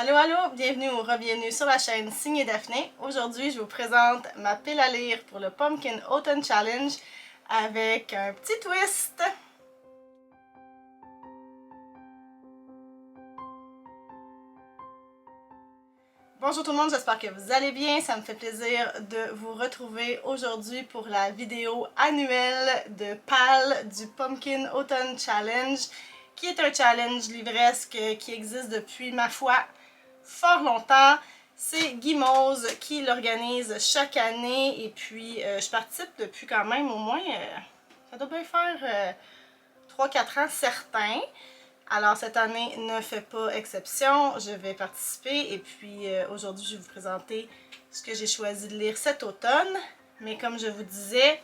Allô, allô, bienvenue ou re-bienvenue sur la chaîne Signe Daphné. Aujourd'hui, je vous présente ma pile à lire pour le Pumpkin Autumn Challenge avec un petit twist. Bonjour tout le monde, j'espère que vous allez bien. Ça me fait plaisir de vous retrouver aujourd'hui pour la vidéo annuelle de PAL du Pumpkin Autumn Challenge, qui est un challenge livresque qui existe depuis, ma foi, fort longtemps. C'est Guimauve qui l'organise chaque année et puis je participe depuis quand même au moins, ça doit bien faire 3-4 ans certains. Alors cette année ne fait pas exception, je vais participer et puis aujourd'hui je vais vous présenter ce que j'ai choisi de lire cet automne. Mais comme je vous disais,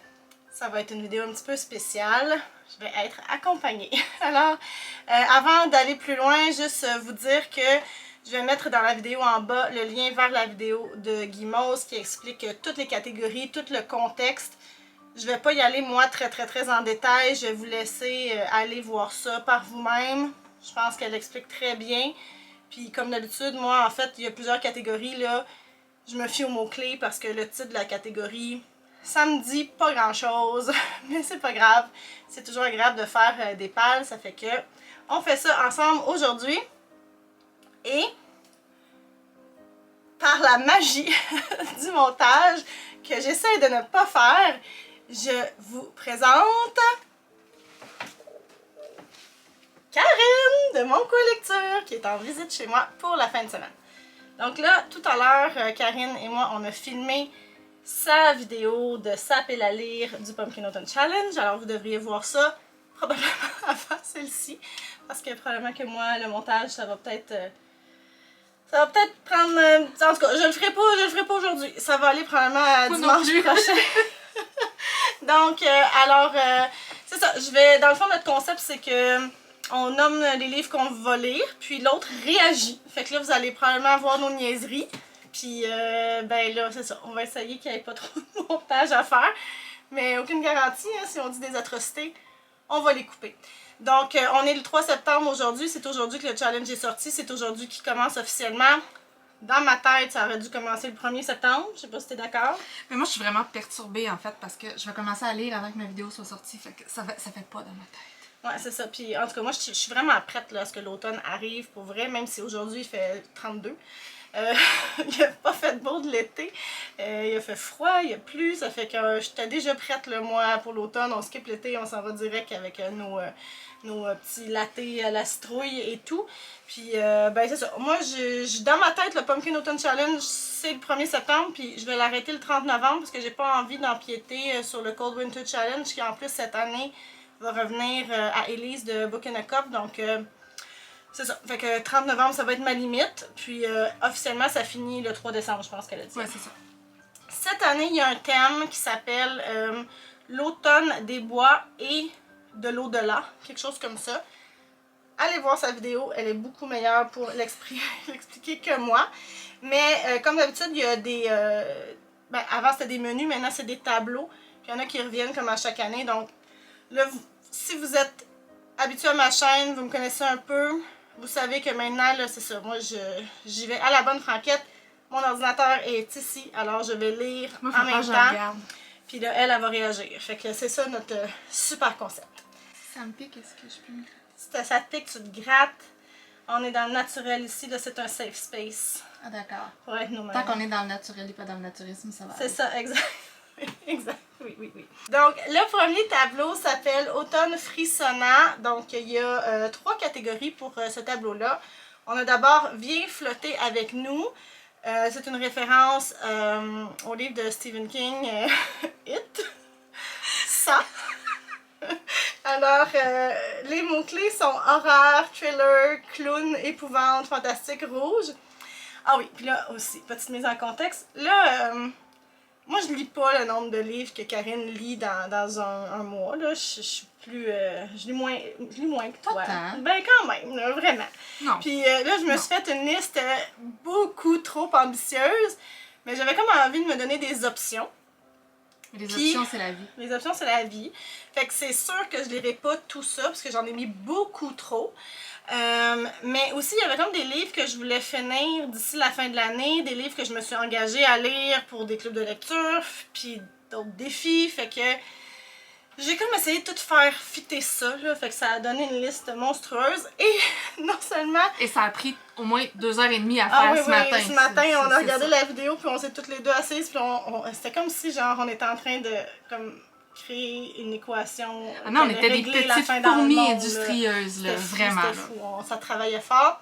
ça va être une vidéo un petit peu spéciale, je vais être accompagnée. Alors avant d'aller plus loin, juste vous dire que je vais mettre dans la vidéo en bas le lien vers la vidéo de Guimauve qui explique toutes les catégories, tout le contexte. Je vais pas y aller moi très en détail, je vais vous laisser aller voir ça par vous-même. Je pense qu'elle explique très bien. Puis comme d'habitude, moi en fait, il y a plusieurs catégories là. Je me fie aux mots-clés parce que le titre de la catégorie, ça me dit pas grand-chose, mais c'est pas grave. C'est toujours agréable de faire des pales, ça fait que on fait ça ensemble aujourd'hui. Et par la magie du montage que j'essaie de ne pas faire, je vous présente Karine de Mon Colecture qui est en visite chez moi pour la fin de semaine. Donc là, tout à l'heure, Karine et moi, on a filmé sa vidéo de sa pile à lire du Pumpkin Autumn Challenge. Alors vous devriez voir ça probablement avant celle-ci parce que probablement que moi, le montage, ça va peut-être prendre... en tout cas, je le ferai pas aujourd'hui. Ça va aller probablement à dimanche prochain. Donc, c'est ça. Dans le fond, notre concept, c'est que on nomme les livres qu'on va lire, puis l'autre réagit. Fait que là, vous allez probablement voir nos niaiseries. Puis, ben là, c'est ça. On va essayer qu'il n'y ait pas trop de montage à faire. Mais aucune garantie, hein, si on dit des atrocités, on va les couper. Donc, on est le 3 septembre aujourd'hui. C'est aujourd'hui que le challenge est sorti. C'est aujourd'hui qu'il commence officiellement. Dans ma tête, ça aurait dû commencer le 1er septembre. Je sais pas si t'es d'accord. Mais moi, je suis vraiment perturbée, en fait, parce que je vais commencer à lire avant que ma vidéo soit sortie. Fait que ça fait pas dans ma tête. Ouais, c'est ça. Puis, en tout cas, moi, je suis vraiment prête là, à ce que l'automne arrive, pour vrai, même si aujourd'hui, il fait 32. Il a pas fait beau de l'été. Il a fait froid, il a plu. Ça fait que j'étais déjà prête, là, moi, pour l'automne. On skip l'été, on s'en va direct avec nos petits lattés à la citrouille et tout. Puis, ben c'est ça. Moi, dans ma tête, le Pumpkin Autumn Challenge, c'est le 1er septembre. Puis, je vais l'arrêter le 30 novembre parce que j'ai pas envie d'empiéter sur le Cold Winter Challenge qui, en plus, cette année, va revenir à Elise de Book in a Cup. Donc, c'est ça. Fait que 30 novembre, ça va être ma limite. Puis, officiellement, ça finit le 3 décembre, je pense qu'elle a dit. Ouais, c'est ça. Cette année, il y a un thème qui s'appelle l'automne des bois et de l'au-delà. Quelque chose comme ça. Allez voir sa vidéo, elle est beaucoup meilleure pour l'expliquer que moi. Mais comme d'habitude, il y a des... ben, avant c'était des menus, maintenant c'est des tableaux. Puis il y en a qui reviennent comme à chaque année. Donc là, si vous êtes habitué à ma chaîne, vous me connaissez un peu, vous savez que maintenant, là, c'est ça. Moi, j'y vais à la bonne franquette. Mon ordinateur est ici, alors je vais lire en même temps. Puis là, elle va réagir. Fait que c'est ça notre super concept. Ça me pique, est-ce que je peux me gratter? Si ça te pique, tu te grattes. On est dans le naturel ici, là, c'est un safe space. Ah, d'accord. Pour être nous-mêmes. Tant qu'on est dans le naturel et pas dans le naturisme, ça va. C'est ça, exact. Exact, oui. Donc, le premier tableau s'appelle Automne frissonnant. Donc, il y a 3 catégories pour ce tableau-là. On a d'abord Viens flotter avec nous. C'est une référence au livre de Stephen King, It. Ça. Alors, les mots-clés sont horreur, thriller, clown, épouvante, fantastique, rouge. Ah oui, puis là aussi, petite mise en contexte. Là, moi je lis pas le nombre de livres que Karine lit dans un mois. Là. Je suis plus. Je lis moins que toi. Pas tant. Ben quand même, là, vraiment. Non. Puis là, je me suis fait une liste beaucoup trop ambitieuse, mais j'avais comme envie de me donner des options. Les Puis, options, c'est la vie. Les options, c'est la vie. Fait que c'est sûr que je lirai pas tout ça, parce que j'en ai mis beaucoup trop. Mais aussi, il y avait comme des livres que je voulais finir d'ici la fin de l'année, des livres que je me suis engagée à lire pour des clubs de lecture, puis d'autres défis. Fait que j'ai comme essayé de tout faire fitter ça, là. Fait que ça a donné une liste monstrueuse. Et non seulement... Et ça a pris au moins 2h30 à faire ce matin. Ce matin, on a regardé la vidéo, puis on s'est toutes les deux assises, puis c'était comme si, genre, on était en train de, comme, créer une équation. Ah non, on était des petites fourmis industrieuses, là, vraiment. C'était fou, ça travaillait fort.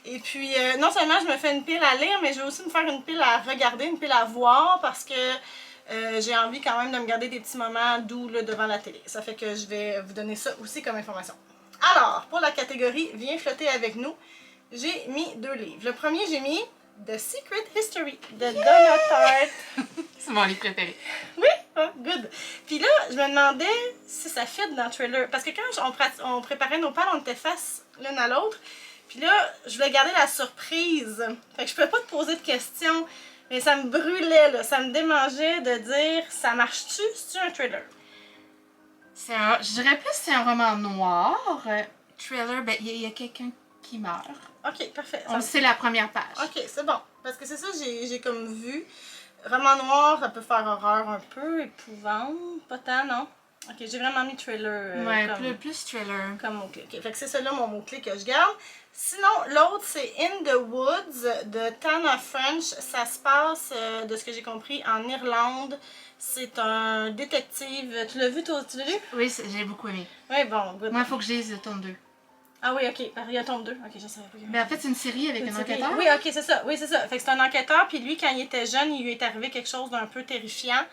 Et puis, non seulement je me fais une pile à lire, mais je vais aussi me faire une pile à regarder, une pile à voir, parce que j'ai envie quand même de me garder des petits moments doux là, devant la télé. Ça fait que je vais vous donner ça aussi comme information. Alors, pour la catégorie Viens flotter avec nous, j'ai mis 2 livres. Le premier, j'ai mis The Secret History de Donna Tartt. C'est mon livre préféré. Oui, oh, good. Puis là, je me demandais si ça fit dans le trailer. Parce que quand on préparait nos pales, on était face l'une à l'autre. Puis là, je voulais garder la surprise. Fait que je pouvais pas te poser de questions. Mais ça me brûlait, là. Ça me démangeait de dire, ça marche-tu? C'est-tu un thriller? Je dirais plus que c'est un roman noir. Thriller, ben il y a quelqu'un qui meurt. Ok, parfait. On sait la première page. Ok, c'est bon. Parce que c'est ça, j'ai comme vu. Roman noir, ça peut faire horreur un peu, épouvante. Pas tant, non? Ok, j'ai vraiment mis thriller. Ouais, plus thriller. Comme mot-clé. Okay. Fait que c'est celui-là mon mot-clé que je garde. Sinon, l'autre, c'est In the Woods de Tana French. Ça se passe, de ce que j'ai compris, en Irlande. C'est un détective. Tu l'as vu, toi? Tu l'as lu? Oui, j'ai beaucoup aimé. Oui, bon, good. Moi, il faut que je lise le tome 2. Ah oui, ok. Il y a tome 2. Ok, je savais pas. Mais en fait, c'est une série avec un enquêteur. Oui, ok, c'est ça. Oui, c'est ça. Fait que c'est un enquêteur, puis lui, quand il était jeune, il lui est arrivé quelque chose d'un peu terrifiant.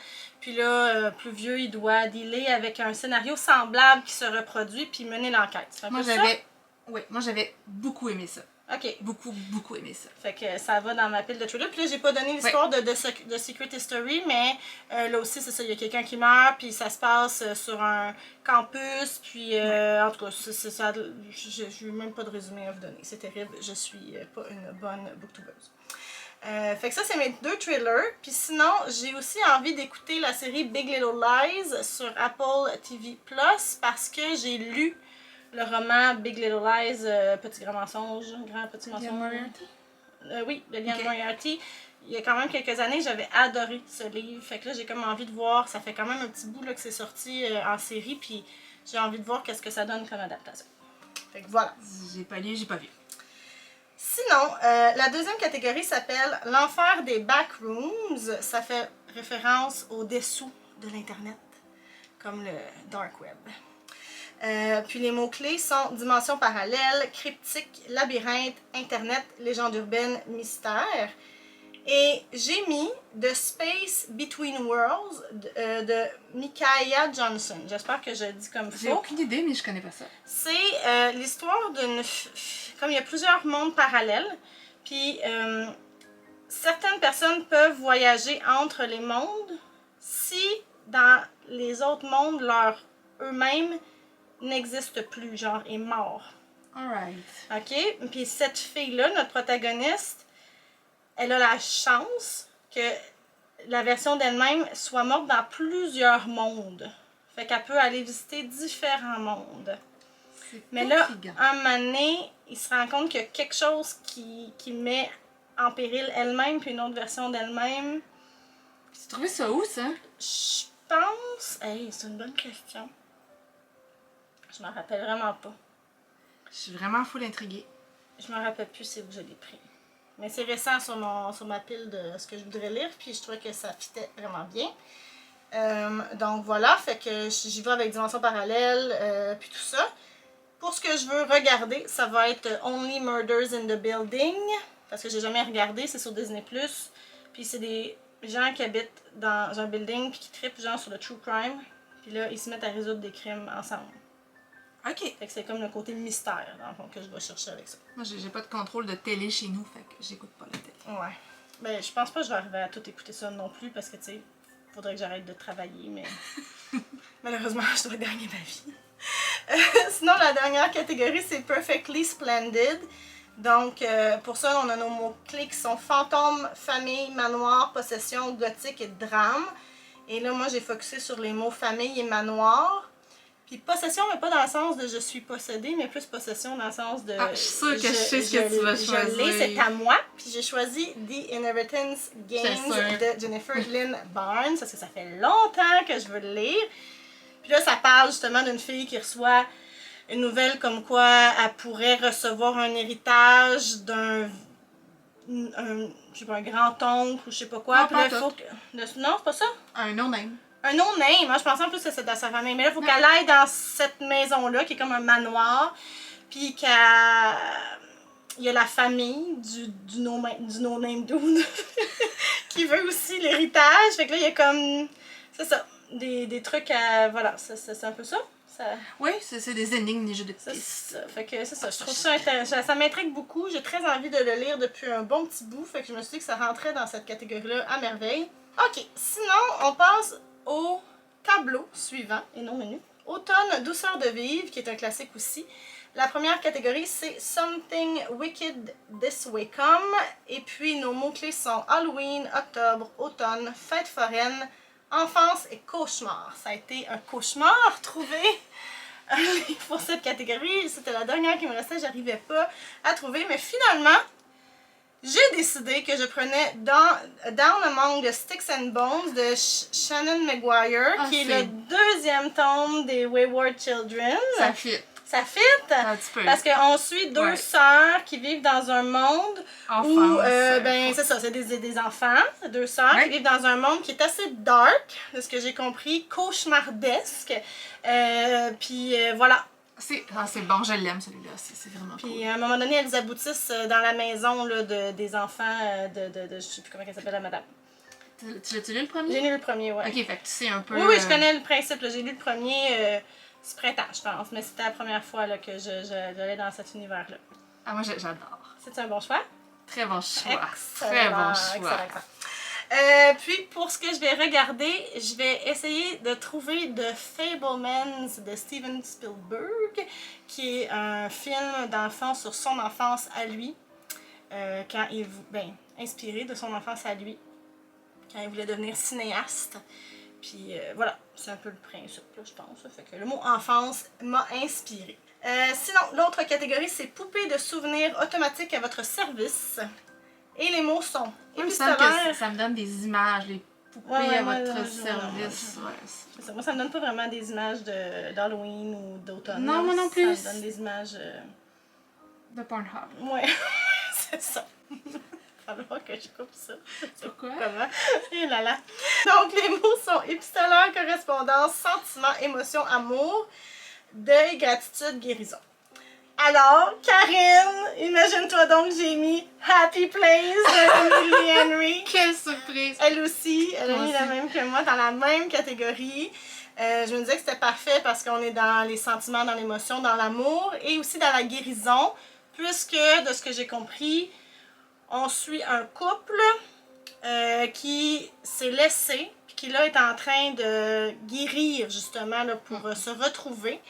Puis là, plus vieux, il doit dealer avec un scénario semblable qui se reproduit, puis mener l'enquête. Moi, j'avais beaucoup aimé ça. Ok. Beaucoup aimé ça. Fait que ça va dans ma pile de thrillers. Puis là, j'ai pas donné l'histoire de Secret History, mais là aussi, c'est ça. Il y a quelqu'un qui meurt, puis ça se passe sur un campus. Puis en tout cas, c'est ça. Je n'ai même pas de résumé à vous donner. C'est terrible. Je suis pas une bonne booktubeuse. Fait que ça, c'est mes 2 thrillers. Puis sinon, j'ai aussi envie d'écouter la série Big Little Lies sur Apple TV+, parce que j'ai lu le roman Big Little Lies, Petit Grand Mensonge, Grand Petit Mensonge. Moriarty? Oui, de Liane Moriarty. Il y a quand même quelques années, j'avais adoré ce livre. Fait que là, j'ai comme envie de voir. Ça fait quand même un petit bout là, que c'est sorti en série. Puis j'ai envie de voir qu'est-ce que ça donne comme adaptation. Fait que voilà. J'ai pas lu, j'ai pas vu. Sinon, la deuxième catégorie s'appelle L'enfer des backrooms. Ça fait référence au dessous de l'Internet, comme le dark web. Puis les mots-clés sont dimension parallèle, cryptique, labyrinthe, internet, légende urbaine, mystère. Et j'ai mis The Space Between Worlds de Micaiah Johnson. J'espère que je le dis comme faux. J'ai aucune idée, mais je connais pas ça. C'est l'histoire d'une... Comme il y a plusieurs mondes parallèles, puis certaines personnes peuvent voyager entre les mondes si dans les autres mondes, eux-mêmes n'existe plus, genre est mort. Alright. Ok? Puis cette fille-là, notre protagoniste, elle a la chance que la version d'elle-même soit morte dans plusieurs mondes. Fait qu'elle peut aller visiter différents mondes. Mais là, un moment donné, il se rend compte qu'il y a quelque chose qui met en péril elle-même, puis une autre version d'elle-même. Tu as trouvé ça où, ça? Je pense... Hey, c'est une bonne question. Je m'en rappelle vraiment pas. Je suis vraiment full intriguée. Je me rappelle plus c'est où je l'ai pris. Mais c'est récent sur ma pile de ce que je voudrais lire, puis je trouvais que ça fitait vraiment bien. Donc voilà, fait que j'y vais avec Dimension Parallèle, puis tout ça. Pour ce que je veux regarder, ça va être Only Murders in the Building, parce que j'ai jamais regardé, c'est sur Disney+. Puis c'est des gens qui habitent dans un building, puis qui trippent genre sur le true crime. Puis là, ils se mettent à résoudre des crimes ensemble. Ok. Fait que c'est comme le côté mystère, dans le fond, que je vais chercher avec ça. Moi, j'ai pas de contrôle de télé chez nous, fait que j'écoute pas la télé. Ouais. Ben, je pense pas que je vais arriver à tout écouter ça non plus, parce que, tu sais, faudrait que j'arrête de travailler, mais malheureusement, je dois gagner ma vie. Sinon, la dernière catégorie, c'est Perfectly Splendid. Donc, pour ça, on a nos mots-clés qui sont fantôme, famille, manoir, possession, gothique et drame. Et là, moi, j'ai focusé sur les mots famille et manoir. Puis possession, mais pas dans le sens de je suis possédée, mais plus possession dans le sens de... Ah, je suis sûre que je sais ce que tu vas choisir. Je l'ai, c'est à moi. Puis j'ai choisi The Inheritance Games de Jennifer Lynn Barnes, parce que ça fait longtemps que je veux le lire. Puis là, ça parle justement d'une fille qui reçoit une nouvelle comme quoi elle pourrait recevoir un héritage d'un... je sais pas, un grand-oncle ou je sais pas quoi. Ah, puis là, il faut que... Non, c'est pas ça? Un no-name. Un no-name, hein, je pensais en plus que c'était dans sa famille. Mais là, il faut qu'elle aille dans cette maison-là, qui est comme un manoir. Puis qu'il y a la famille du no-name dude qui veut aussi l'héritage. Fait que là, il y a comme... C'est ça. Des trucs à... Voilà, c'est un peu ça. Oui, c'est des énigmes, des jeux de pistes. C'est ça. Fait que c'est ça. Je trouve ça intéressant. Ça m'intrigue beaucoup. J'ai très envie de le lire depuis un bon petit bout. Fait que je me suis dit que ça rentrait dans cette catégorie-là à merveille. Ok, sinon, on passe au tableau suivant, et non menu. Automne, douceur de vivre, qui est un classique aussi. La première catégorie, c'est Something Wicked This Way Come. Et puis, nos mots-clés sont Halloween, octobre, automne, fête foraine, enfance et cauchemar. Ça a été un cauchemar trouvé pour cette catégorie. C'était la dernière qui me restait, j'arrivais pas à trouver. Mais finalement, j'ai décidé que je prenais Down Among the Sticks and Bones de Shannon Maguire, qui est le deuxième tome des Wayward Children. Ça fit. Ça fit? Un petit peu. Parce qu'on suit deux sœurs qui vivent dans un monde où, ben c'est ça, c'est des enfants, deux sœurs qui vivent dans un monde qui est assez dark, de ce que j'ai compris, cauchemardesque. Puis voilà. C'est bon, je l'aime celui-là, c'est vraiment Puis cool. à un moment donné, elles aboutissent dans la maison là, des enfants je sais plus comment elle s'appelle la madame. Tu l'as-tu lu le premier? J'ai lu le premier, ouais. Ok, fait que tu sais un peu... Oui, je connais le principe, j'ai lu le premier ce printemps, je pense, mais c'était la première fois là, que j'allais dans cet univers-là. Ah, moi j'adore. C'est un bon choix? Très bon choix. Excellent, Très bon choix. Excellent. Puis pour ce que je vais regarder, je vais essayer de trouver The Fablemans de Steven Spielberg, qui est un film dans le fond sur son enfance à lui, quand il inspiré de son enfance à lui, quand il voulait devenir cinéaste. Puis voilà, c'est un peu le principe, là, je pense. Fait que le mot enfance m'a inspiré. Sinon, l'autre catégorie, c'est poupée de souvenirs automatiques à votre service. Et les mots sont épistolaires. Ça me donne des images, les poupées à votre service. Ça, moi, ça me donne pas vraiment des images d'Halloween ou d'automne. Non, moi non plus. Ça me donne des images... de Pornhub. Ouais, c'est ça. Falloir que je coupe ça. Pourquoi? Comment? Et là là. Donc, les mots sont épistolaire, correspondance, sentiment, émotion, amour, deuil, gratitude, guérison. Alors, Karine, imagine-toi donc, j'ai mis Happy Place de Emily Henry. Quelle surprise! Elle aussi, elle a mis la même que moi, dans la même catégorie. Je me disais que c'était parfait parce qu'on est dans les sentiments, dans l'émotion, dans l'amour et aussi dans la guérison, puisque, de ce que j'ai compris, on suit un couple qui s'est laissé, puis qui là est en train de guérir justement là, pour se retrouver.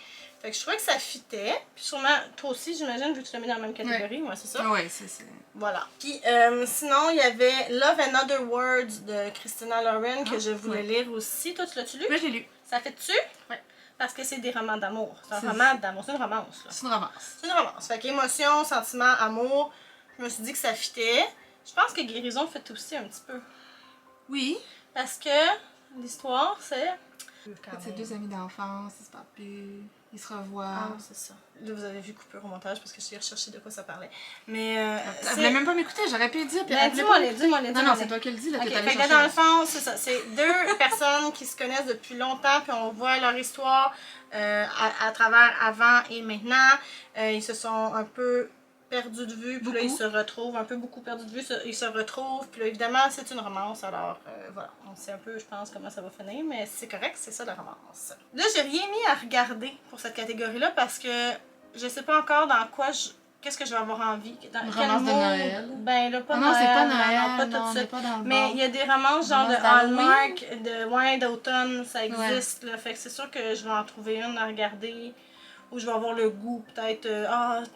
Fait que je trouvais que ça fitait. Puis sûrement, toi aussi, j'imagine, vu que tu l'as mis dans la même catégorie, ouais, c'est ça? Oui, c'est ça. Voilà. Puis sinon, il y avait Love and Other Words de Christina Lauren que je voulais lire aussi. Toi, tu l'as-tu lu? Oui, je l'ai lu. Ça fait-tu? Oui. Parce que c'est des romans d'amour. C'est un roman d'amour. C'est une romance. Là. C'est une romance. C'est une romance. Fait qu'émotion, sentiment, amour, je me suis dit que ça fitait. Je pense que guérison fait aussi un petit peu. Oui. Parce que l'histoire, c'est... C'est deux amis d'enfance, ils se parlent plus, ils se revoient. Ah, c'est ça. Là, vous avez vu coupure au montage parce que j'ai recherché de quoi ça parlait. Mais. Vous voulez même pas m'écouter, j'aurais pu le dire. Ben, dis-moi les. Non, c'est toi qui le dis, là, okay, que t'allais chercher. Dans le fond, c'est ça. C'est deux personnes qui se connaissent depuis longtemps, puis on voit leur histoire à travers avant et maintenant. Ils se sont un peu perdus de vue, puis là, ils se retrouvent, un peu beaucoup perdus de vue, ils se retrouvent, puis là, évidemment, c'est une romance, alors voilà, on sait un peu, je pense, comment ça va finir, mais c'est correct, c'est ça la romance. Là, j'ai rien mis à regarder pour cette catégorie-là, parce que je sais pas encore dans quoi qu'est-ce que je vais avoir envie. Dans une quel romance mot? de Noël. Ben là, pas non, Noël. C'est pas Noël. Non, pas tout de suite. Mais il y a des romances genre de Hallmark, d'automne, ça existe. Là, fait que c'est sûr que je vais en trouver une à regarder. Ou je vais avoir le goût, peut-être,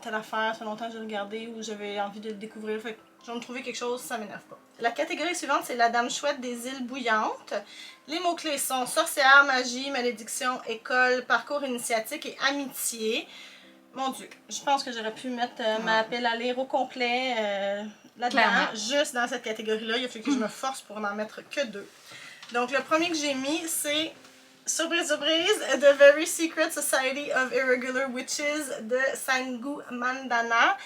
telle affaire, ça fait longtemps que j'ai regardé, ou j'avais envie de le découvrir. Fait que je vais me trouver quelque chose, ça m'énerve pas. La catégorie suivante, c'est la Dame Chouette des îles bouillantes. Les mots-clés sont sorcière, magie, malédiction, école, parcours initiatique et amitié. Mon Dieu, je pense que j'aurais pu mettre ma pelle à lire au complet là-dedans, juste dans cette catégorie-là. Il a fallu que je me force pour n'en mettre que 2. Donc, le premier que j'ai mis, c'est, surprise, surprise, The Very Secret Society of Irregular Witches de Sangu Mandana.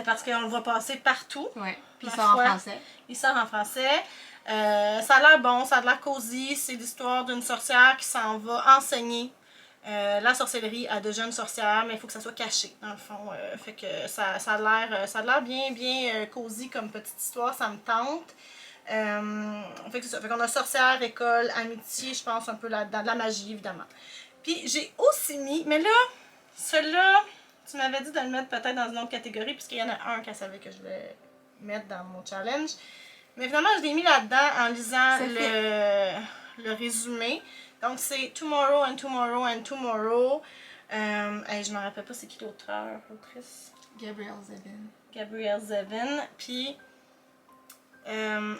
Parce qu'on le voit passer partout. Ouais, puis il sort en français. Il sort en français. Ça a l'air bon, ça a l'air cosy. C'est l'histoire d'une sorcière qui s'en va enseigner la sorcellerie à de jeunes sorcières, mais il faut que ça soit caché, dans le fond. Fait que ça a l'air bien cosy comme petite histoire, ça me tente. Fait que c'est ça. Fait qu'on a sorcière, école, amitié, je pense un peu là-dedans, de la magie, évidemment. Puis j'ai aussi mis, mais là, celui-là, tu m'avais dit de le mettre peut-être dans une autre catégorie, puisqu'il y en a un qu'elle savait que je voulais mettre dans mon challenge. Mais finalement, je l'ai mis là-dedans en lisant le résumé. Donc, c'est Tomorrow and Tomorrow and Tomorrow. Je me rappelle pas c'est qui l'autrice. Gabrielle Zevin. Puis, elle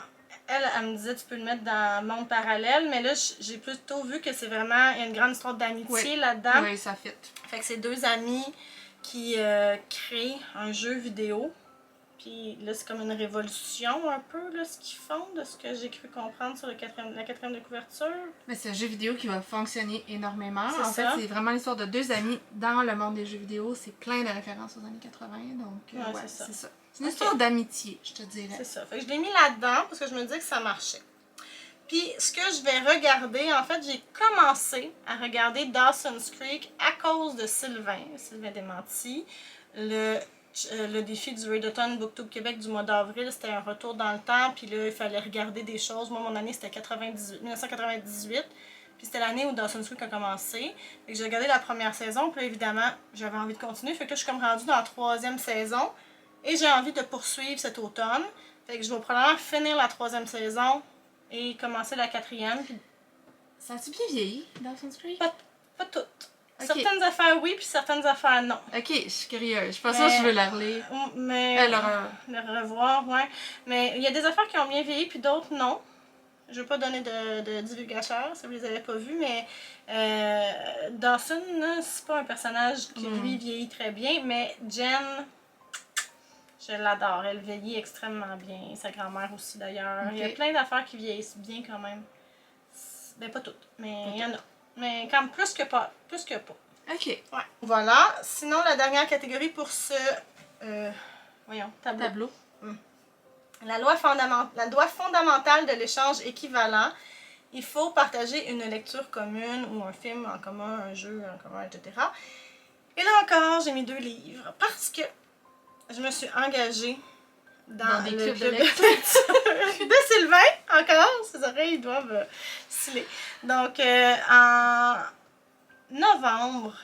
me disait tu peux le mettre dans Monde parallèle, mais là, j'ai plutôt vu que c'est vraiment, il y a une grande histoire d'amitié là-dedans. Oui, ça fit. Fait que c'est 2 amis qui créent un jeu vidéo. Puis là, c'est comme une révolution un peu, là, ce qu'ils font, de ce que j'ai cru comprendre sur la quatrième de couverture. Mais c'est un jeu vidéo qui va fonctionner énormément. En fait, ça. c'est vraiment l'histoire de 2 amis dans le monde des jeux vidéo. C'est plein de références aux années 80, donc ouais, c'est ça. C'est une histoire d'amitié, je te dirais. C'est ça. Fait que je l'ai mis là-dedans parce que je me disais que ça marchait. Puis, ce que je vais regarder, en fait, j'ai commencé à regarder Dawson's Creek à cause de Sylvain Desmenti. Le défi du Readathon Booktube Québec du mois d'avril, c'était un retour dans le temps, puis là, il fallait regarder des choses. Moi, mon année, c'était 1998, puis c'était l'année où Dawson's Creek a commencé. Fait que j'ai regardé la première saison, puis là, évidemment, j'avais envie de continuer. Fait que là, je suis comme rendue dans la 3e saison, et j'ai envie de poursuivre cet automne. Fait que je vais probablement finir la 3e saison et commencer la 4e. Puis... Ça a-tu bien vieilli, Dawson's Creek? Pas toutes. Okay. Certaines affaires oui, puis certaines affaires non. Ok, je suis curieuse. Je suis pas sûre que je veux la relire. Mais le revoir, ouais. Mais il y a des affaires qui ont bien vieilli, puis d'autres non. Je veux pas donner de divulgateur si vous les avez pas vus, mais Dawson, c'est pas un personnage qui lui vieillit très bien, mais Jen, je l'adore. Elle vieillit extrêmement bien. Sa grand-mère aussi d'ailleurs. Okay. Il y a plein d'affaires qui vieillissent bien quand même. Ben pas toutes, mais il y en a. Mais quand même plus que pas. Ok. Ouais. Voilà. Sinon, la dernière catégorie pour ce tableau. La loi fondamentale de l'échange équivalent. Il faut partager une lecture commune ou un film en commun, un jeu en commun, etc. Et là encore, j'ai mis 2 livres parce que je me suis engagée dans des le clubs club de lecture de Sylvain. Encore, ses oreilles doivent sciller. Donc, en novembre,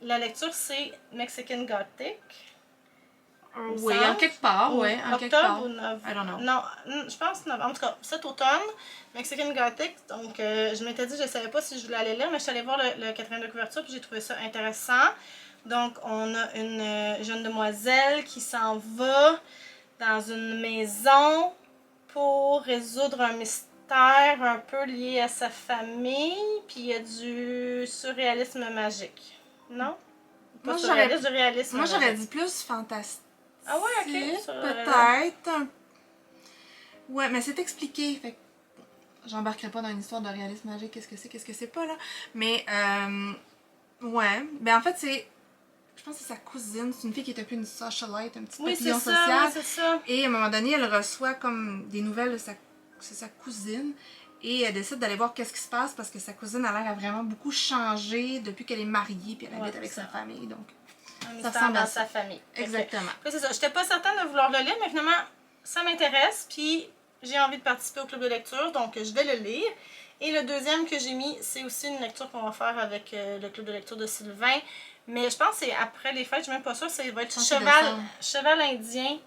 la lecture c'est Mexican Gothic. Oui, en quelque part, ouais. En quelque part. Octobre ou novembre? I don't know. Non, je pense novembre. En tout cas, cet automne, Mexican Gothic. Donc, je m'étais dit, je ne savais pas si je voulais aller lire, mais je suis allée voir le 4e de couverture, puis j'ai trouvé ça intéressant. Donc, on a une jeune demoiselle qui s'en va dans une maison pour résoudre un mystère un peu lié à sa famille, puis il y a du surréalisme magique. Non? Pas surréalisme, du réalisme. Moi, j'aurais dit plus fantastique. Ah ouais, ok. Peut-être. Ouais, mais c'est expliqué, fait que j'embarquerai pas dans une histoire de réalisme magique, qu'est-ce que c'est pas, là. Mais, ouais. Ben, en fait, je pense que c'est sa cousine, c'est une fille qui est un peu une socialite, un petit papillon social. Oui, c'est ça. Et à un moment donné, elle reçoit comme des nouvelles de sa cousine. Et elle décide d'aller voir qu'est-ce qui se passe parce que sa cousine a l'air à vraiment beaucoup changer depuis qu'elle est mariée puis elle habite avec sa famille. Donc, ça ressemble à sa famille. Exactement. C'est ça. J'étais pas certaine de vouloir le lire, mais finalement, ça m'intéresse. Puis j'ai envie de participer au club de lecture, donc je vais le lire. Et le deuxième que j'ai mis, c'est aussi une lecture qu'on va faire avec le club de lecture de Sylvain. Mais je pense que c'est après les fêtes, je suis même pas sûre, ça va être Cheval indien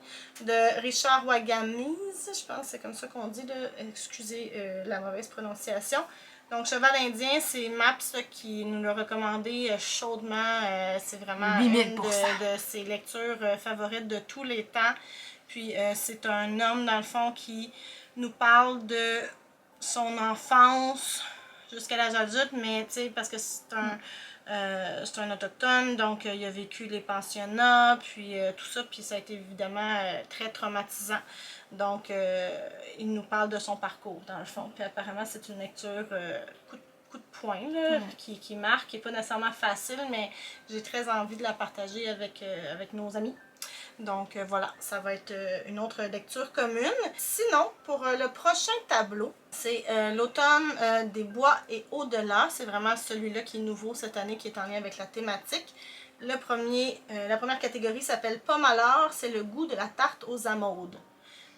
de Richard Wagamise. Je pense que c'est comme ça qu'on dit, excusez la mauvaise prononciation. Donc Cheval indien, c'est Maps qui nous l'a recommandé chaudement. C'est vraiment une de ses lectures favorites de tous les temps. Puis c'est un homme, dans le fond, qui nous parle de son enfance jusqu'à l'âge adulte, mais tu sais, parce que c'est un autochtone, donc il a vécu les pensionnats, puis tout ça, puis ça a été évidemment très traumatisant. Donc, il nous parle de son parcours, dans le fond. Puis apparemment, c'est une lecture coup de poing, là, qui marque, qui n'est pas nécessairement facile, mais j'ai très envie de la partager avec nos amis. Donc voilà, ça va être une autre lecture commune. Sinon, pour le prochain tableau, c'est l'automne des bois et au-delà. C'est vraiment celui-là qui est nouveau cette année, qui est en lien avec la thématique. La première catégorie s'appelle Pomme à l'or, c'est le goût de la tarte aux amandes.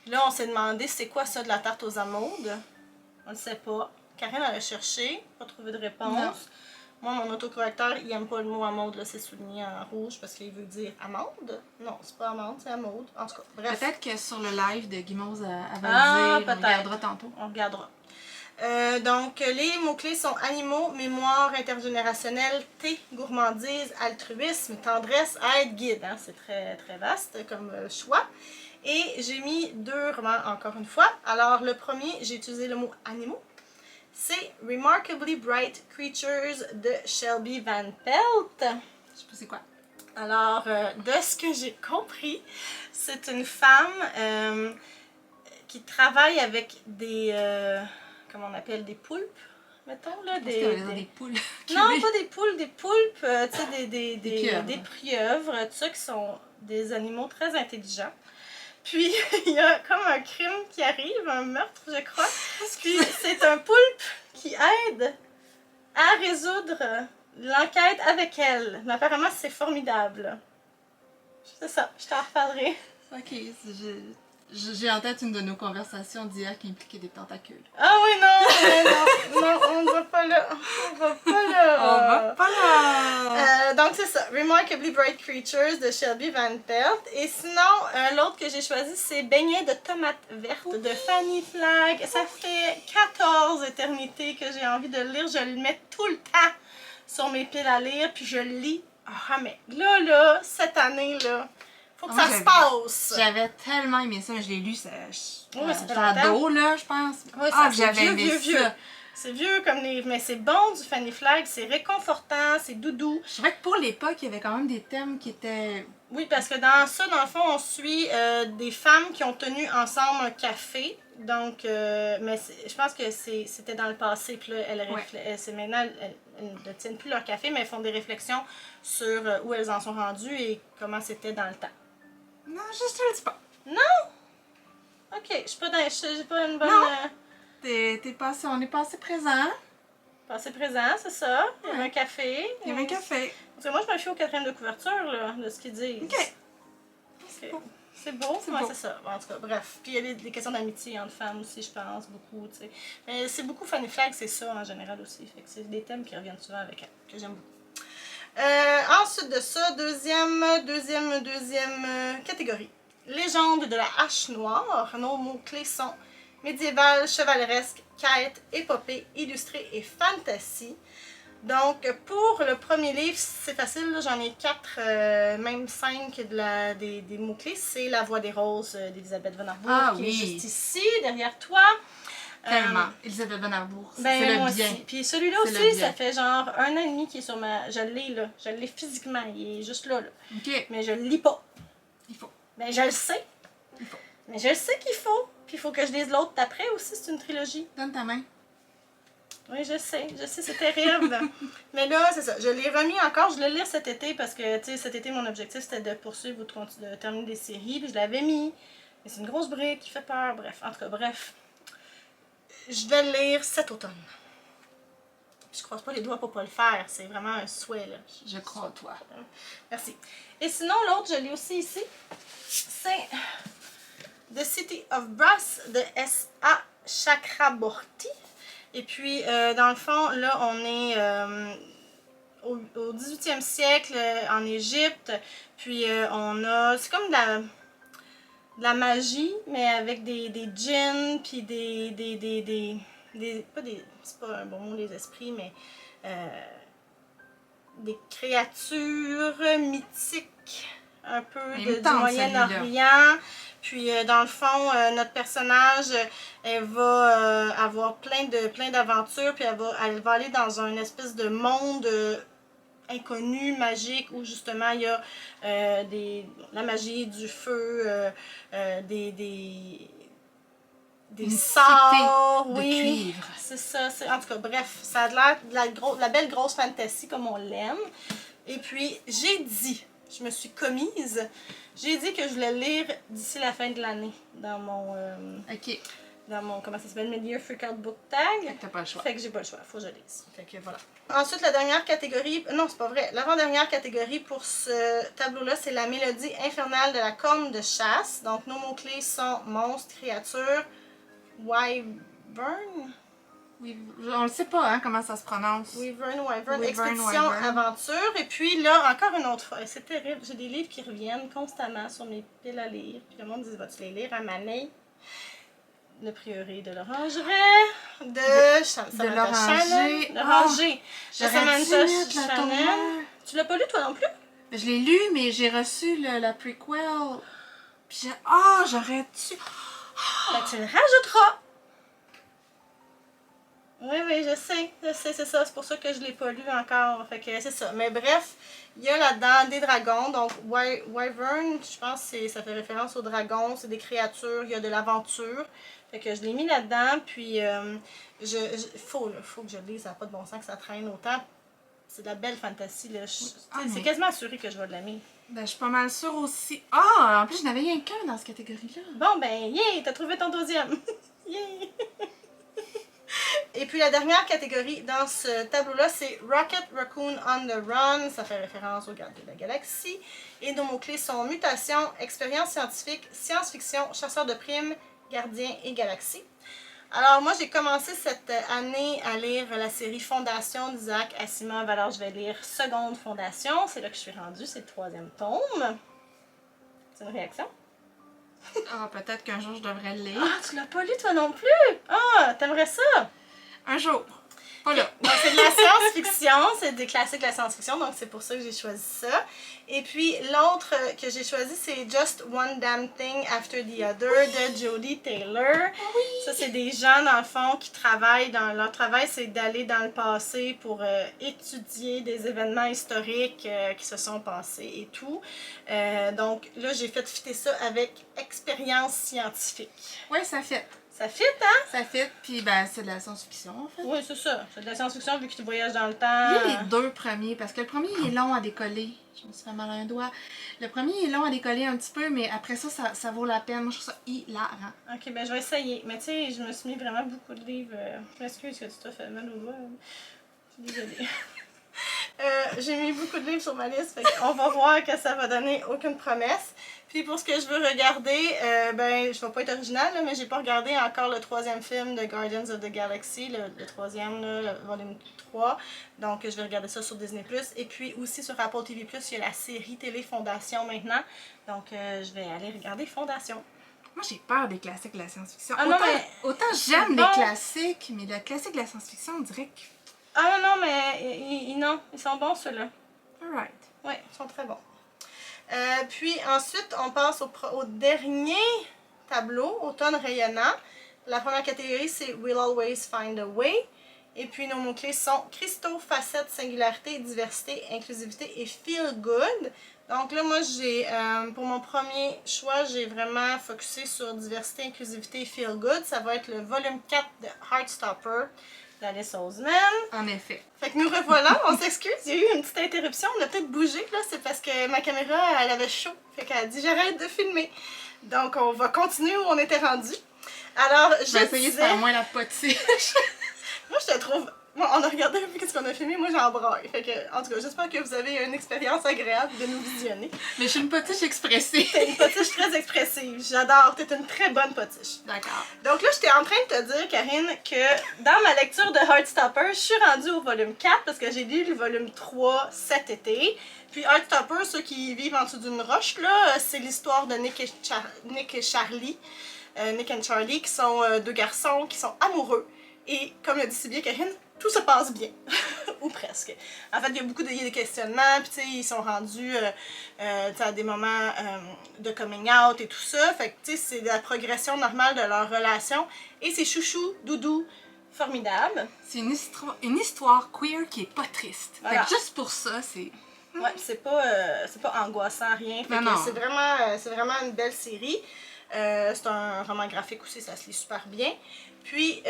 Là, on s'est demandé c'est quoi ça de la tarte aux amandes. On ne sait pas. Karine a cherché, pas trouvé de réponse. Non. Moi, mon autocorrecteur, il aime pas le mot amande, là, c'est souligné en rouge parce qu'il veut dire amande. Non, c'est pas amande, c'est amande. En tout cas, bref. Peut-être que sur le live de Guimauve, elle va le dire, on regardera tantôt. On regardera. Donc, les mots-clés sont animaux, mémoire intergénérationnelle, thé, gourmandise, altruisme, tendresse, aide, guide. Hein? C'est très, très vaste comme choix. Et j'ai mis 2 romans encore une fois. Alors, le premier, j'ai utilisé le mot animaux. C'est Remarkably Bright Creatures de Shelby Van Pelt. Je sais pas c'est quoi. Alors, de ce que j'ai compris, c'est une femme qui travaille avec des... comment on appelle, des poulpes, mettons, là. Des poules. Non, pas des poules, des poulpes, tu sais, des pieuvres, tout ça, qui sont des animaux très intelligents. Puis, il y a comme un crime qui arrive, un meurtre, je crois. Puis, c'est un poulpe qui aide à résoudre l'enquête avec elle. Mais apparemment, c'est formidable. C'est ça, je t'en reparlerai. Ok, j'ai en tête une de nos conversations d'hier qui impliquait des tentacules. Ah oui, non, on ne va pas là. On va pas là. Donc c'est ça, Remarkably Bright Creatures de Shelby Van Pelt. Et sinon, l'autre que j'ai choisi, c'est Beignets de tomates vertes de Fanny Flagg. Ça fait 14 éternités que j'ai envie de le lire. Je le mets tout le temps sur mes piles à lire, puis je le lis. Ah mais là, cette année, là... Faut que ça se passe! J'avais tellement aimé ça, je l'ai lu, c'était ado, là, je pense. Oui, j'avais aimé ça. C'est vieux comme livre, mais c'est bon du Fanny Flagg, c'est réconfortant, c'est doudou. Je trouvais que pour l'époque, il y avait quand même des thèmes qui étaient... Oui, parce que dans ça, dans le fond, on suit des femmes qui ont tenu ensemble un café. Donc, mais je pense que c'était dans le passé, puis là, maintenant, elles ne tiennent plus leur café, mais elles font des réflexions sur où elles en sont rendues et comment c'était dans le temps. Non, je te le dis pas. Non? Ok, j'ai pas une bonne... Non, on est passé présent. Passé présent, c'est ça. Il y avait un café. Il y avait un café. Parce que moi, je me fie au 4e de couverture, là, de ce qu'ils disent. Ok. C'est beau, c'est ça. En tout cas, bref. Puis il y a des questions d'amitié entre femmes aussi, je pense, beaucoup, tu sais. Mais c'est beaucoup Fanny Flagg, c'est ça en général aussi. Fait que c'est des thèmes qui reviennent souvent avec elle, que j'aime beaucoup. Ensuite de ça, deuxième catégorie. Légende de la hache noire. Nos mots-clés sont médiéval, chevaleresque, quête, épopée, illustrée et fantasy. Donc, pour le premier livre, c'est facile, j'en ai 4, même 5 des mots-clés. C'est La Voix des Roses d'Elisabeth Von Arbour, qui est juste ici, derrière toi. Tellement. Elisabeth Von Arbour, c'est le bien. Puis celui-là aussi, ça fait genre 1 an et demi qu'il est sur ma... Je l'ai là, je l'ai physiquement, il est juste là. OK. Mais je le lis pas. Il faut. Ben, je le sais. Il faut. Mais je le sais qu'il faut. Puis il faut que je lise l'autre d'après aussi, c'est une trilogie. Donne ta main. Oui, je sais, c'est terrible. Mais là, c'est ça, je l'ai remis encore, je vais le lire cet été parce que, tu sais, cet été, mon objectif, c'était de poursuivre ou de terminer des séries, puis je l'avais mis. Mais c'est une grosse brique qui fait peur, bref, en tout cas, bref. Je vais le lire cet automne. Puis je croise pas les doigts pour pas le faire, c'est vraiment un souhait, là. Je crois en toi. Merci. Et sinon, l'autre, je l'ai aussi ici, c'est The City of Brass de S.A. Chakraborty. Et puis, dans le fond, là, on est au 18e siècle en Égypte. Puis, on a... C'est comme de la magie, mais avec des djinns, puis c'est pas un bon mot, les esprits, mais des créatures mythiques, un peu du Moyen-Orient. Puis dans le fond, notre personnage, elle va avoir plein d'aventures, puis elle va aller dans un espèce de monde inconnu, magique, où justement il y a la magie, du feu, des sorts, de cuivre. C'est ça. En tout cas, bref, ça a l'air de la belle grosse fantasy comme on l'aime. Et puis, je me suis commise, j'ai dit que je voulais lire d'ici la fin de l'année dans mon... Ok. Dans mon, comment ça s'appelle, Mid-Year Freakout Book Tag. Fait que t'as pas le choix. Fait que j'ai pas le choix, faut que je lise. Fait que voilà. Ensuite, la dernière catégorie, non, c'est pas vrai, l'avant-dernière catégorie pour ce tableau-là, c'est la mélodie infernale de la corne de chasse. Donc, nos mots-clés sont monstre, créature, wyvern. On le sait pas, hein, comment ça se prononce. Wyvern, expédition, aventure. Et puis là, encore une autre fois, c'est terrible, j'ai des livres qui reviennent constamment sur mes piles à lire. Puis le monde dit, vas-tu les lire à Mané? Le prieuré de l'Orangerie, de l'Oranger, de Samantha Chanel. Tu l'as pas lu toi non plus? Je l'ai lu, mais j'ai reçu la prequel. Puis j'aurais dû... Ben, tu le rajouteras. Oui, je sais, c'est ça. C'est pour ça que je l'ai pas lu encore. Fait que c'est ça. Mais bref, il y a là-dedans des dragons. Donc, Wyvern, je pense que ça fait référence aux dragons. C'est des créatures, il y a de l'aventure. Fait que je l'ai mis là-dedans. Puis, faut que je le lise. Ça n'a pas de bon sens que ça traîne autant. C'est de la belle fantasy. C'est quasiment assuré que je vais l'aimer. Ben, je suis pas mal sûre aussi. En plus, je n'avais rien qu'un dans cette catégorie-là. Bon, ben, t'as trouvé ton deuxième. Et puis la dernière catégorie dans ce tableau-là, c'est Rocket Raccoon on the Run. Ça fait référence au Garde de la Galaxie. Et nos mots-clés sont mutation, expérience scientifique, science-fiction, chasseur de primes, gardien et galaxie. Alors moi, j'ai commencé cette année à lire la série Fondation d'Isaac Asimov. Alors je vais lire Seconde Fondation. C'est là que je suis rendue, c'est le 3e tome. C'est une réaction? Peut-être qu'un jour je devrais le lire. Tu l'as pas lu toi non plus? T'aimerais ça? Un jour. Pas là. Donc, c'est de la science-fiction, c'est des classiques de la science-fiction, donc c'est pour ça que j'ai choisi ça. Et puis, l'autre que j'ai choisi, c'est Just One Damn Thing After the Other de Jodie Taylor. Oui. Ça, c'est des gens, dans le fond, qui travaillent, leur travail, c'est d'aller dans le passé pour étudier des événements historiques qui se sont passés et tout. Donc, là, j'ai fait fitter ça avec expérience scientifique. Oui, ça fit. Ça fit, hein? Ça fit, puis ben, c'est de la science-fiction, en fait. Oui, c'est ça. C'est de la science-fiction vu que tu voyages dans le temps. Il y a les deux premiers, parce que le premier, il est long à décoller. Je me suis fait mal à un doigt. Le premier, il est long à décoller un petit peu, mais après ça, ça vaut la peine. Moi, je trouve ça hilarant. Ok, ben je vais essayer. Mais tu sais, je me suis mis vraiment beaucoup de livres. Je m'excuse que tu t'as fait mal au doigt. Je suis désolée. J'ai mis beaucoup de livres sur ma liste, fait on va voir que ça va donner aucune promesse. Puis pour ce que je veux regarder, ben je vais pas être originale, là, mais j'ai pas regardé encore le 3e film de Guardians of the Galaxy, le 3e, là, le volume 3. Donc je vais regarder ça sur Disney+. Et puis aussi sur Apple TV+, il y a la série télé Fondation maintenant. Donc je vais aller regarder Fondation. Moi, j'ai peur des classiques de la science-fiction. Autant j'aime les classiques, mais le classique de la science-fiction, on dirait que... non, mais non, ils sont bons ceux-là. Alright. Oui, ils sont très bons. Puis ensuite, on passe au dernier tableau, Automne rayonnant. La première catégorie, c'est We'll Always Find a Way. Et puis nos mots-clés sont cristaux, facettes, singularité, diversité, inclusivité et feel good. Donc là, moi, pour mon premier choix, j'ai vraiment focusé sur diversité, inclusivité et feel good. Ça va être le volume 4 de Heartstopper d'Alice Oseman. En effet. Fait que nous revoilà, on s'excuse, il y a eu une petite interruption, on a peut-être bougé, là, c'est parce que ma caméra, elle avait chaud. Fait qu'elle a dit j'arrête de filmer. Donc on va continuer où on était rendu. Alors, je vais essayer de faire moins la potiche. Moi, je te trouve... Moi, on a regardé qu'est-ce qu'on a filmé, moi j'en braille. Fait que, en tout cas, j'espère que vous avez une expérience agréable de nous visionner. Mais je suis une potiche expressive. T'es une potiche très expressive, j'adore, t'es une très bonne potiche. D'accord. Donc là, j'étais en train de te dire, Karine, que dans ma lecture de Heartstopper, je suis rendue au volume 4 parce que j'ai lu le volume 3 cet été. Puis Heartstopper, ceux qui vivent en dessous d'une roche, là, c'est l'histoire de Nick et Charlie. Nick et Charlie, qui sont deux garçons qui sont amoureux. Et comme le dit si bien Karine, tout se passe bien ou presque. En fait, il y a beaucoup il y a des questionnements, puis tu sais, ils sont rendus à des moments de coming out et tout ça. Fait que tu sais, c'est la progression normale de leur relation. Et c'est chouchou, doudou, formidable. C'est une histoire queer qui est pas triste. Voilà. Fait que juste pour ça, c'est... Ouais, c'est pas angoissant, rien. Fait Non, que c'est vraiment une belle série. C'est un roman graphique aussi, ça se lit super bien. Puis,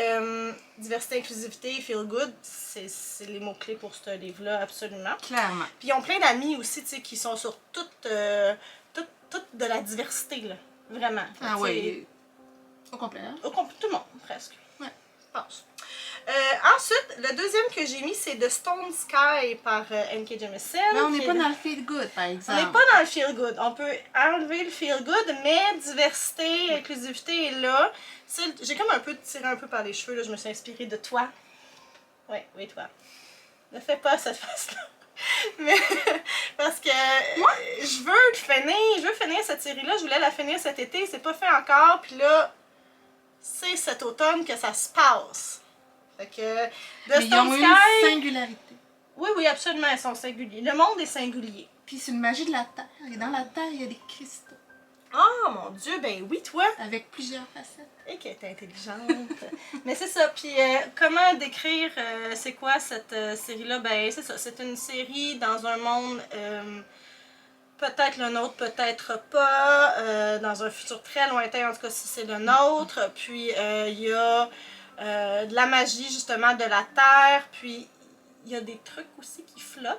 diversité, inclusivité, feel good, c'est les mots-clés pour ce livre-là, absolument. Clairement. Puis, ils ont plein d'amis aussi, tu sais, qui sont sur toute de la diversité, là. Vraiment. Ah oui. Au complet, hein? Tout le monde, presque. Ouais. Je pense. Ensuite, le deuxième que j'ai mis, c'est The Stone Sky par N.K. Jemisin. Mais on n'est pas dans le feel good, par exemple. On n'est pas dans le feel good. On peut enlever le feel good, mais diversité, inclusivité est là. J'ai comme un peu tiré un peu par les cheveux, là. Je me suis inspirée de toi. Oui, toi. Ne fais pas cette face-là. Mais parce que je veux finir cette série-là. Je voulais la finir cet été, c'est pas fait encore. Puis là, c'est cet automne que ça se passe. Fait que Mais ils ont une singularité. Oui, absolument, ils sont singuliers. Le monde est singulier. Puis c'est une magie de la Terre. Et dans la Terre, il y a des cristaux. Oh mon Dieu, ben oui, toi! Avec plusieurs facettes. Et qu'elle est intelligente. Mais c'est ça. Puis comment décrire c'est quoi cette série-là? Ben c'est ça. C'est une série dans un monde peut-être le nôtre, peut-être pas. Dans un futur très lointain, en tout cas si c'est le nôtre. Puis il y a de la magie justement de la Terre. Puis il y a des trucs aussi qui flottent.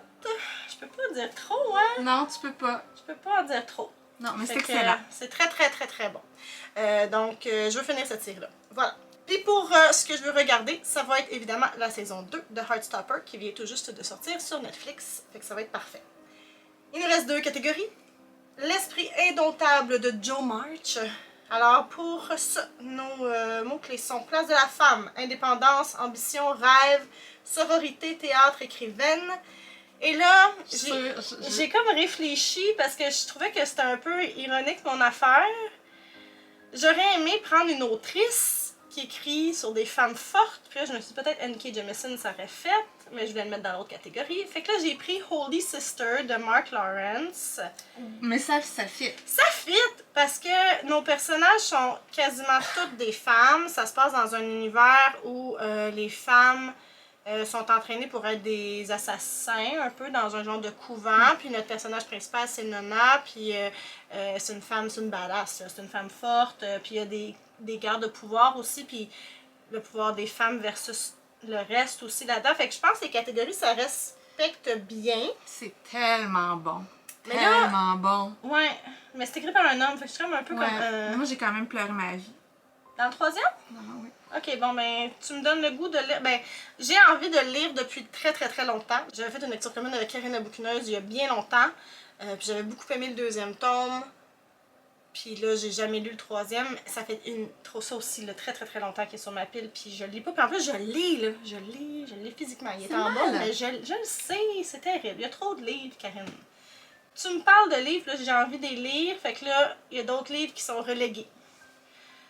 Je peux pas en dire trop, hein? Non, tu peux pas. Je peux pas en dire trop. Non, mais c'est Fait excellent. C'est très bon. Donc, je veux finir cette série-là. Voilà. Puis pour ce que je veux regarder, ça va être évidemment la saison 2 de Heartstopper qui vient tout juste de sortir sur Netflix. Fait que ça va être parfait. Il nous reste 2 catégories. L'esprit indomptable de Joe March. Alors pour ça, nos mots-clés sont place de la femme, indépendance, ambition, rêve, sororité, théâtre, écrivaine. Et là, j'ai comme réfléchi parce que je trouvais que c'était un peu ironique mon affaire. J'aurais aimé prendre une autrice qui écrit sur des femmes fortes. Puis là, je me suis dit peut-être N.K. Jemisin ça aurait fait, mais je voulais le mettre dans l'autre catégorie. Fait que là, j'ai pris Holy Sister de Mark Lawrence. Mais ça fit. Ça fit parce que nos personnages sont quasiment toutes des femmes. Ça se passe dans un univers où les femmes sont entraînées pour être des assassins, un peu dans un genre de couvent. Puis notre personnage principal, c'est Nona. Puis c'est une femme, c'est une badass. C'est une femme forte. Puis il y a des guerres de pouvoir aussi. Puis le pouvoir des femmes versus le reste aussi là-dedans. Fait que je pense que les catégories, ça respecte bien. C'est tellement bon. Mais tellement bon. Ouais, mais c'est écrit par un homme. Fait que je suis comme un peu comme... Moi, j'ai quand même pleuré ma vie. Dans le 3e? Non, oui. Ok, bon, ben, tu me donnes le goût de lire. Ben, j'ai envie de le lire depuis très longtemps. J'avais fait une lecture commune avec Karine la bouquineuse il y a bien longtemps. Puis j'avais beaucoup aimé le 2e tome. Puis là, j'ai jamais lu le 3e. Ça fait ça aussi, là, très longtemps qu'il est sur ma pile. Puis je le lis pas. Puis en plus, je le lis, là. Je le lis physiquement. Il est en bas, mais je le sais. C'est terrible. Il y a trop de livres, Karine. Tu me parles de livres, là, j'ai envie de les lire. Fait que là, il y a d'autres livres qui sont relégués.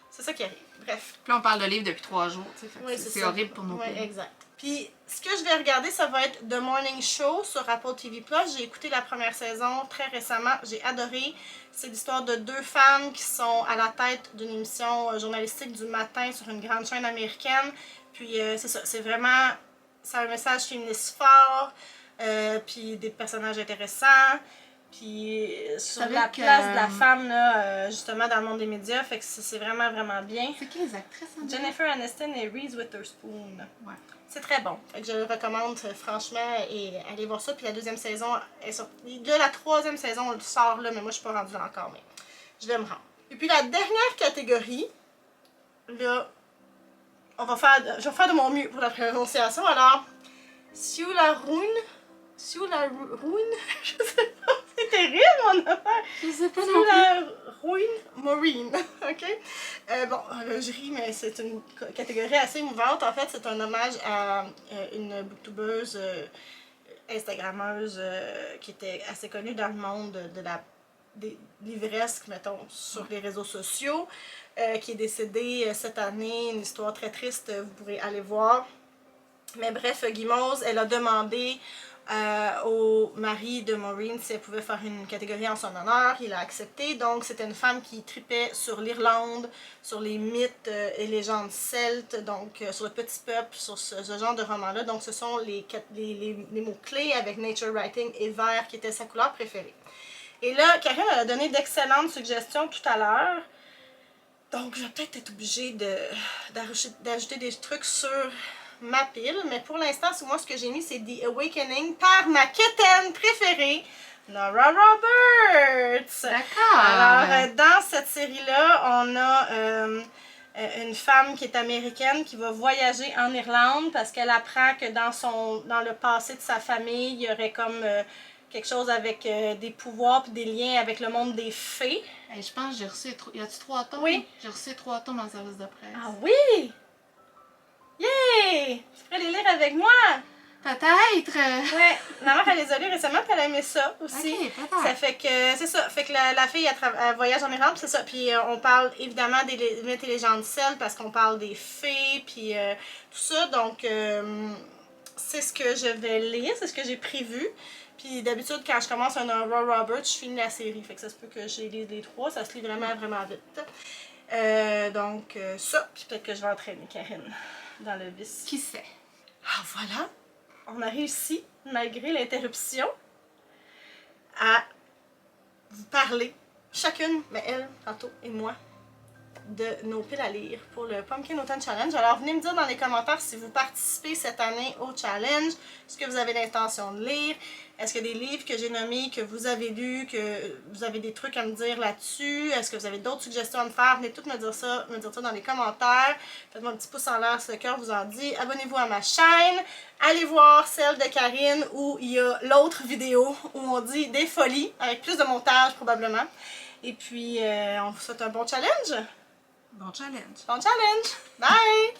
C'est ça qui arrive. Bref. Puis là, on parle de livres depuis 3 jours, tu sais. Oui, c'est horrible pour nos Oui, pays. exact. Puis, ce que je vais regarder, ça va être The Morning Show sur Apple TV+. J'ai écouté la première saison très récemment. J'ai adoré. C'est l'histoire de 2 femmes qui sont à la tête d'une émission journalistique du matin sur une grande chaîne américaine. Puis, c'est ça. C'est vraiment... C'est un message féministe fort. Puis, des personnages intéressants. Puis sur la place de la femme, là, justement, dans le monde des médias, fait que c'est vraiment bien. C'est qui les actrices? Jennifer Aniston et Reese Witherspoon. Ouais. C'est très bon. Fait que je le recommande franchement et allez voir ça. Puis la 2e saison est sortie. Là, la 3e saison sort là, mais moi je suis pas rendue là encore, mais je vais me rendre. Et puis la dernière catégorie, là, je vais faire de mon mieux pour la prononciation. Alors, Sioularune, je sais pas. C'est terrible, mon affaire! Je sais pas Sous la ruine Maureen, ok? Bon, je ris, mais c'est une catégorie assez émouvante. En fait, c'est un hommage à une booktubeuse, instagrammeuse, qui était assez connue dans le monde des livresques, mettons, sur les réseaux sociaux, qui est décédée cette année. Une histoire très triste, vous pourrez aller voir. Mais bref, Guimauve, elle a demandé au mari de Maureen si elle pouvait faire une catégorie en son honneur. Il a accepté. Donc, c'était une femme qui tripait sur l'Irlande, sur les mythes et légendes celtes, donc sur le petit peuple, sur ce genre de roman-là. Donc, ce sont les mots-clés avec nature writing et vert qui étaient sa couleur préférée. Et là, Karine elle a donné d'excellentes suggestions tout à l'heure. Donc, je vais peut-être être obligée d'ajouter des trucs sur ma pile. Mais pour l'instant, moi, ce que j'ai mis, c'est The Awakening par ma kitten préférée, Nora Roberts. D'accord. Alors, dans cette série-là, on a une femme qui est américaine qui va voyager en Irlande parce qu'elle apprend que dans le passé de sa famille, il y aurait comme quelque chose avec des pouvoirs et des liens avec le monde des fées. Hey, je pense que j'ai reçu... Y a-tu 3 tomes? Oui. J'ai reçu 3 tomes en service de presse. Ah oui! Yay! Tu pourrais les lire avec moi? Peut-être! Ouais, ma mère, elle les a lus récemment, puis elle a aimé ça aussi. Ok, peut-être. Ça fait que, c'est ça, fait que la fille, elle voyage en Irlande, c'est ça. Puis on parle évidemment des mythes et légendes celtes, parce qu'on parle des fées, puis tout ça. Donc, c'est ce que je vais lire, c'est ce que j'ai prévu. Puis d'habitude, quand je commence un Nora Roberts, je finis la série. Fait que ça se peut que j'ai les 3, ça se lit vraiment, vraiment vite. Donc, ça, puis peut-être que je vais entraîner Karine dans le vice. Qui sait? Ah, voilà! On a réussi, malgré l'interruption, à vous parler, chacune, mais elle, tantôt, et moi, de nos piles à lire pour le Pumpkin Autumn Challenge. Alors, venez me dire dans les commentaires si vous participez cette année au challenge, ce que vous avez l'intention de lire. Est-ce qu'il y a des livres que j'ai nommés, que vous avez lus, que vous avez des trucs à me dire là-dessus? Est-ce que vous avez d'autres suggestions à me faire? Venez toutes me dire ça dans les commentaires. Faites-moi un petit pouce en l'air si le cœur vous en dit. Abonnez-vous à ma chaîne. Allez voir celle de Karine où il y a l'autre vidéo où on dit des folies, avec plus de montage probablement. Et puis, on vous souhaite un bon challenge. Bon challenge. Bon challenge! Bye!